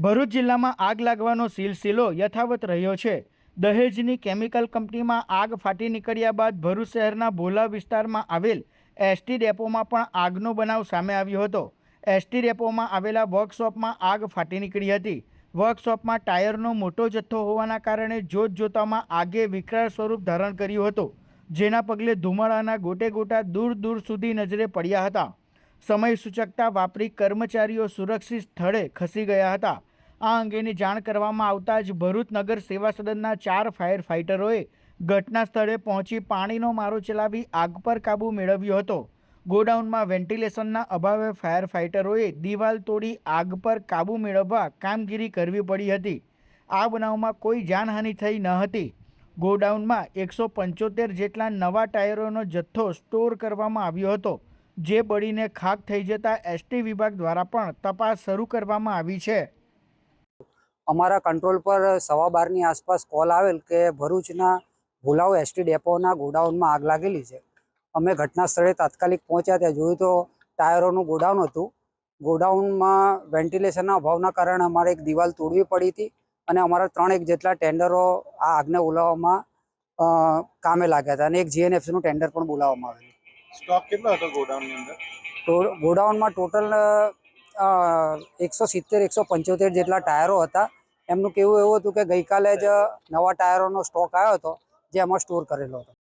ભરૂચ જિલ્લામાં આગ લાગવાનો સિલસિલો યથાવત રહ્યો છે। દહેજની કેમિકલ કંપનીમાં આગ ફાટી નીકળ્યા બાદ ભરૂચ શહેરના ભોલા વિસ્તારમાં આવેલ એસટી ડેપોમાં પણ આગનો બનાવ સામે આવ્યો હતો। એસટી ડેપોમાં આવેલા વર્કશોપમાં આગ ફાટી નીકળી હતી। વર્કશોપમાં ટાયરનો મોટો જથ્થો હોવાના કારણે જોતજોતામાં આગે વિકરાળ સ્વરૂપ ધારણ કર્યું હતું, જેના પગલે ધુમાડાના ગોટે ગોટા દૂર દૂર સુધી નજરે પડ્યા હતા। સમય સૂચકતા વાપરી કર્મચારીઓ સુરક્ષિત સ્થળે ખસી ગયા હતા। આ અંગેની જાણ કરવામાં આવતા જ ભરૂચ નગર સેવા સદનના 4 ફાયર ફાઇટરોએ ઘટના સ્થળે પહોંચી પાણીનો મારો ચલાવી આગ પર કાબૂ મેળવ્યો હતો। ગોડાઉનમાં વેન્ટિલેશનના અભાવે ફાયર ફાઇટરોએ દિવાલ તોડી આગ પર કાબૂ મેળવવા કામગીરી કરવી પડી હતી। આ બનાવમાં કોઈ જાનહાનિ થઈ ન હતી। ગોડાઉનમાં 175 જેટલા નવા ટાયરોનો જથ્થો સ્ટોર કરવામાં આવ્યો હતો, જે બળીને ખાખ થઈ જતા એસટી વિભાગ દ્વારા પણ તપાસ શરૂ કરવામાં આવી છે। અમારા કંટ્રોલ પર 12:15 આસપાસ કોલ આવેલ કે ભરૂચના ભોલાવ એસટી ડેપોના ગોડાઉનમાં આગ લાગેલી છે। અમે ઘટના સ્થળે તાત્કાલિક પહોંચ્યા, ત્યાં જોયું તો ટાયરોનું ગોડાઉન હતું। ગોડાઉનમાં વેન્ટિલેશનના અભાવના કારણે અમારે એક દિવાલ તોડવી પડી હતી અને અમારા 3 જેટલા ટેન્ડરો આ આગને ઓલવવામાં કામે લાગ્યા હતા અને એક જીએનએફસીનું ટેન્ડર પણ બોલાવવામાં આવેલું। સ્ટોક કેટલો હતો ગોડાઉનની અંદર? તો ગોડાઉનમાં ટોટલ 170-175 જેટલા ટાયરો હતા। એમનું કહેવું એવું હતું કે ગઈકાલે જ નવા ટાયરોનો સ્ટોક આવ્યો હતો, જે એમાં સ્ટોર કરેલો હતો।